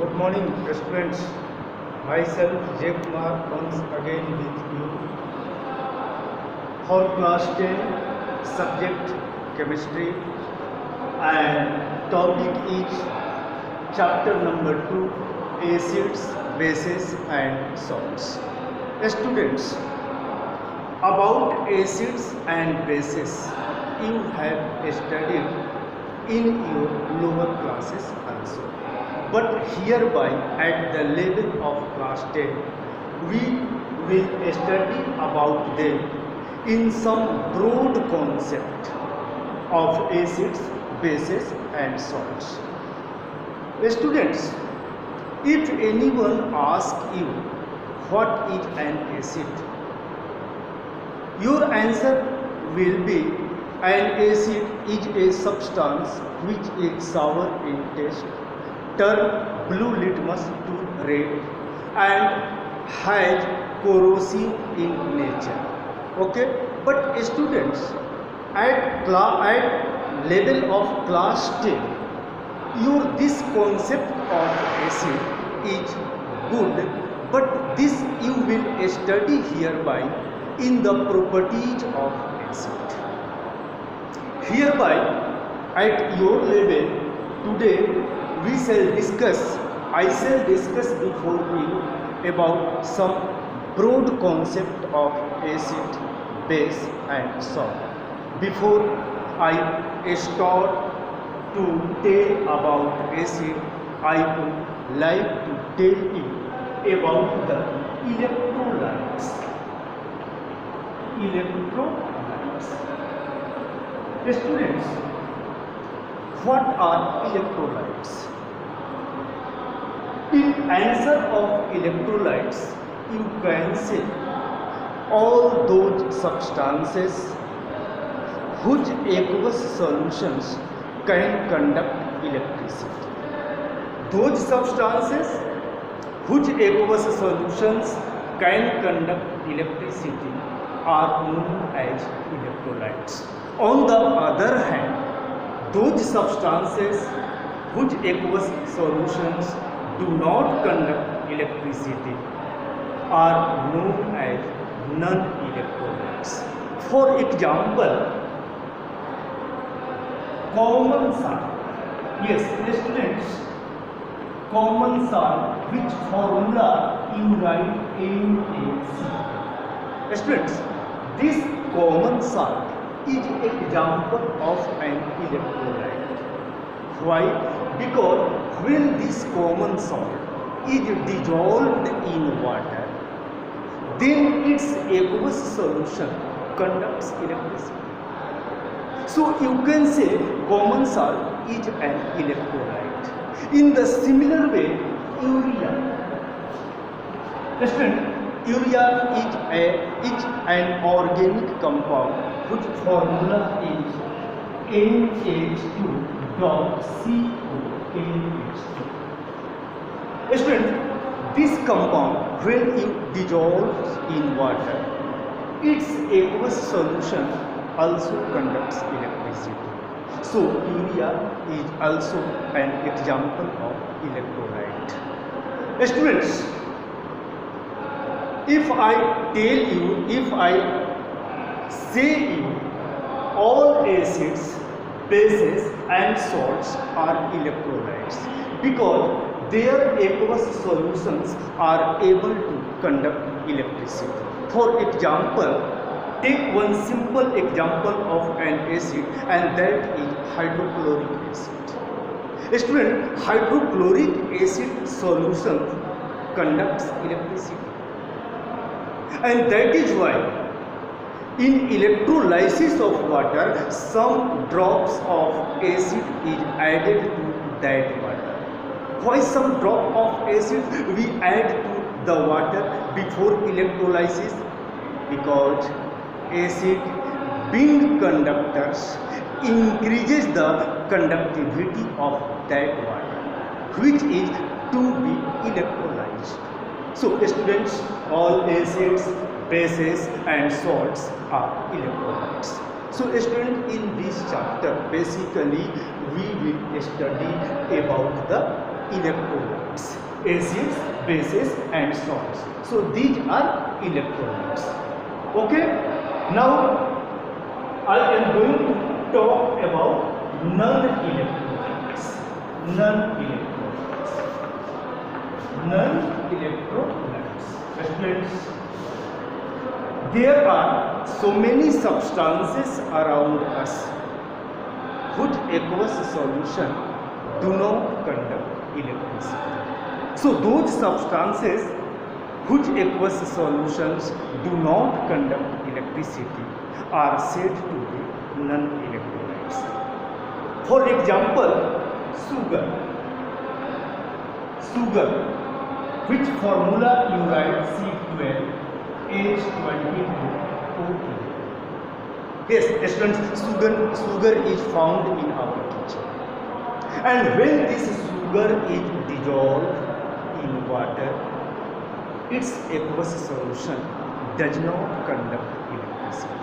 Good morning, students. Myself, Jay Kumar, once again with you for class 10, subject chemistry, and topic is chapter number 2, acids, bases, and salts. Students, about acids and bases, you have studied in your lower classes also. But hereby at the level of class 10, we will study about them in some broad concept of acids, bases and salts. Students, if anyone asks you what is an acid, your answer will be an acid is a substance which is sour in taste, turn blue litmus to red, and has corrosive in nature. Okay, but students, at level of class 10, this concept of acid is good, but this you will study hereby in the properties of acid. Hereby at your level today we shall discuss, I shall discuss before you about some broad concept of acid, base and salt. Before I start to tell about acid, I would like to tell you about the electrolytes. Students, what are electrolytes? In answer of electrolytes, you can say all those substances whose aqueous solutions can conduct electricity. Those substances whose aqueous solutions can conduct electricity are known as electrolytes. On the other hand, those substances whose aqueous solutions do not conduct electricity are known as non-electrolytes. For example, common salt. Yes, students, common salt, which formula you write NaC. Students, this common salt is example of an electrolyte. Why? Because when this common salt is dissolved in water, then its aqueous solution conducts electricity. So you can say common salt is an electrolyte. In the similar way, urea. Urea is an organic compound whose formula is NH2.CONH2. Student, this compound, when it dissolves in water, its aqueous solution also conducts electricity. So urea is also an example of electrolyte. Students, if I say you all acids, bases and salts are electrolytes because their aqueous solutions are able to conduct electricity. For example, take one simple example of an acid, and that is hydrochloric acid. Student, hydrochloric acid solution conducts electricity. And that is why in electrolysis of water, some drops of acid is added to that water. Why some drop of acid we add to the water before electrolysis? Because acid, being conductors, increases the conductivity of that water, which is to be electrolyzed. So students, all acids, bases and salts are electrolytes. So students, in this chapter basically we will study about the electrolytes: acids, bases and salts. So these are electrolytes. Okay, now I am going to talk about non-electrolytes. Non-electrolytes. Non-electrolytes. Students, there are so many substances around us whose aqueous solution do not conduct electricity. So those substances whose aqueous solutions do not conduct electricity are said to be non-electrolytes. For example, sugar. Sugar, which formula you write C12H22O2. Yes, students, sugar is found in our kitchen. And when this sugar is dissolved in water, its aqueous solution does not conduct electricity.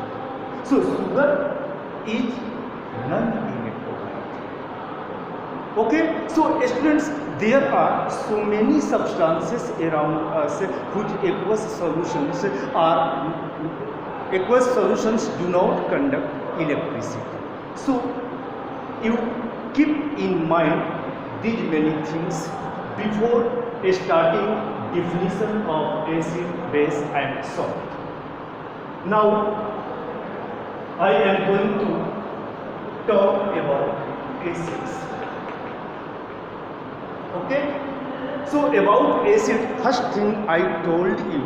So sugar is non-electrolyte. Okay, so students, there are so many substances around us whose aqueous solutions do not conduct electricity. So you keep in mind these many things before starting definition of acid, base and salt. Now I am going to talk about acids. Okay, so about acid, first thing I told you,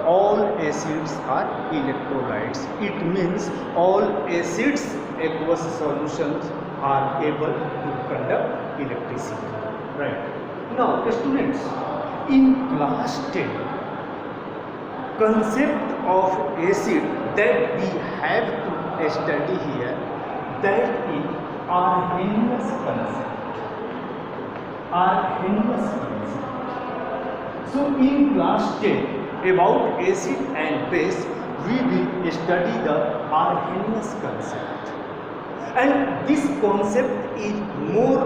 all acids are electrolytes. It means all acids aqueous solutions are able to conduct electricity. Right. Now students, in class 10, concept of acid that we have to study here, that is Arrhenius concept. Arrhenius concept. So in class 10, about acid and base, we will study the Arrhenius concept. And this concept is more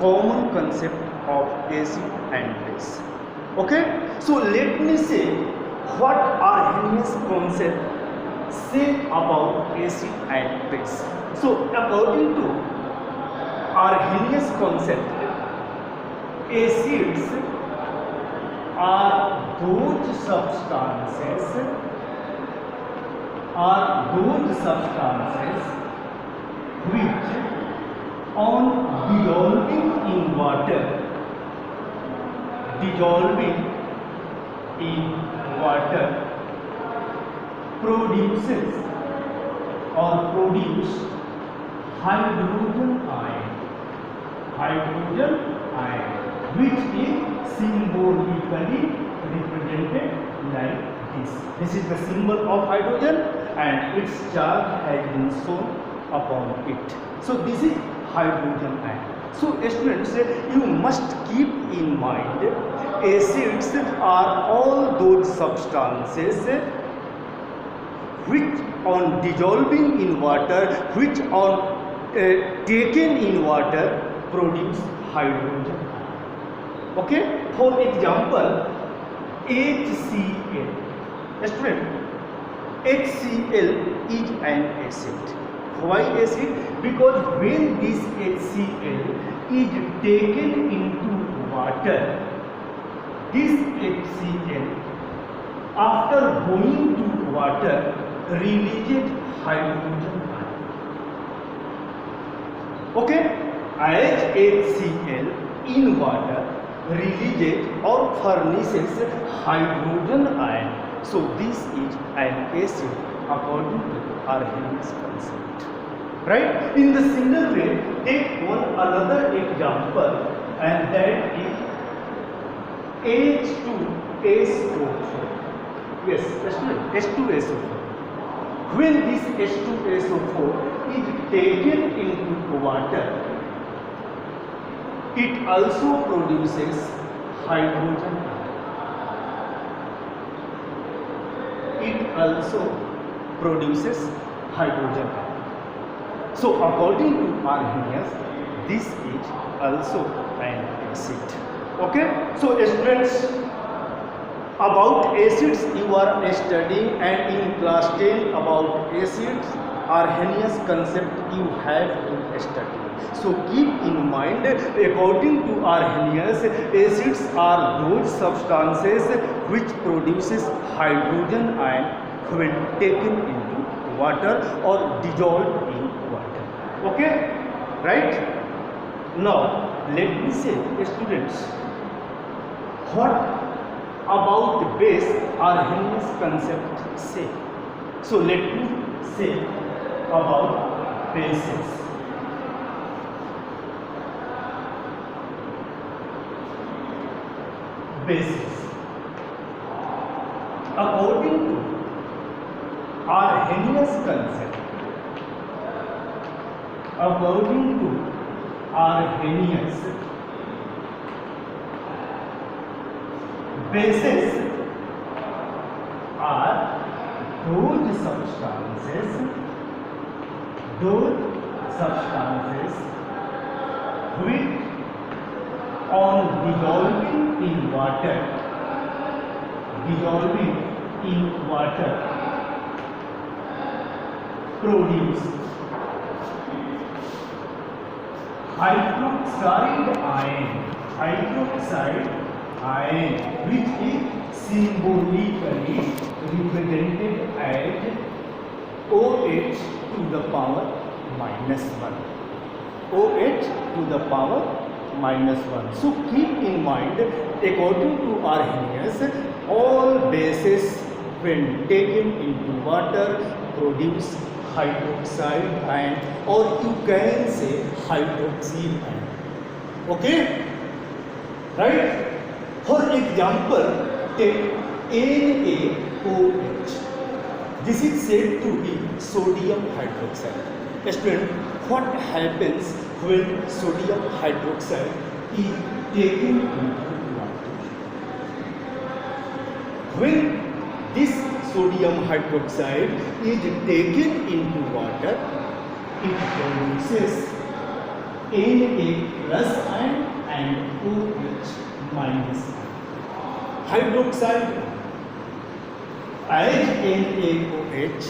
common concept of acid and base. Okay, so let me say what Arrhenius concept say about acid and base. So according to Arrhenius concept, acids are those substances which on dissolving in water produce hydrogen ion, which is symbolically represented like this. This is the symbol of hydrogen and its charge has been shown upon it. So this is hydrogen ion. So students, you must keep in mind, acids are all those substances which on dissolving in water, which on taken in water produce hydrogen. Okay, for example, HCl. Student, HCl is an acid. Why acid? Because when this HCl is taken into water, this HCl after going to water releases hydrogen ion. Okay, as HCl in water releases or furnishes hydrogen ion. So this is an acid according to Arrhenius concept. Right? In the similar way, take one another example, and that is H2SO4. Yes, H2SO4. When this H2SO4 is taken into water, it also produces hydrogen. So according to Arrhenius, this is also an acid. Okay, so students, about acids you are studying, and in class 10 about acids, Arrhenius concept you have to study. So keep in mind, according to Arrhenius, acids are those substances which produces hydrogen ion when taken into water or dissolved in water. Okay, right? Now let me say, students, what about base Arrhenius concept say? So let me say about bases. Bases. According to Arrhenius concept, according to Arrhenius, bases are those substances which on dissolving in water produce hydroxide ion, which is symbolically represented as OH to the power -1. OH to the power -1. So keep in mind, according to Arrhenius, all bases when taken into water produce hydroxide ion, or you can say hydroxyl ion. Okay, right? For example, take NaOH. This is said to be sodium hydroxide. Student, what happens when sodium hydroxide is taken into water? When this sodium hydroxide is taken into water, it produces Na plus ion and OH minus ion. Hydroxide, as NaOH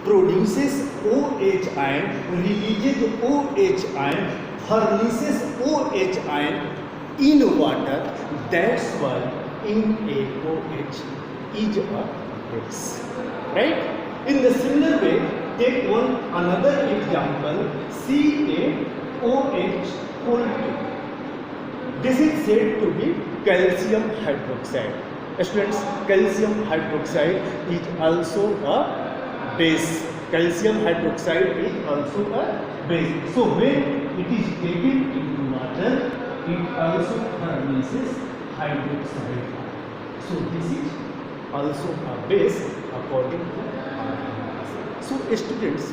produces OH ion, releases OH ion, furnishes OH ion in water. That's why NaOH is a base, right? In the similar way, take another example, CaOH whole 2. This is said to be calcium hydroxide. Students, calcium hydroxide is also a base. Calcium hydroxide is also a base. So when it is taken into water, it also furnishes hydroxide. So this is also a base according to Arrhenius. So students,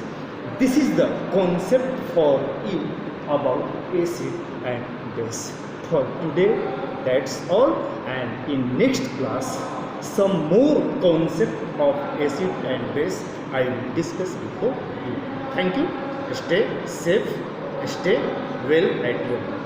this is the concept for you about acid and base. For today, that's all, and in next class some more concept of acid and base I will discuss before you. Thank you. Stay safe, stay well at home.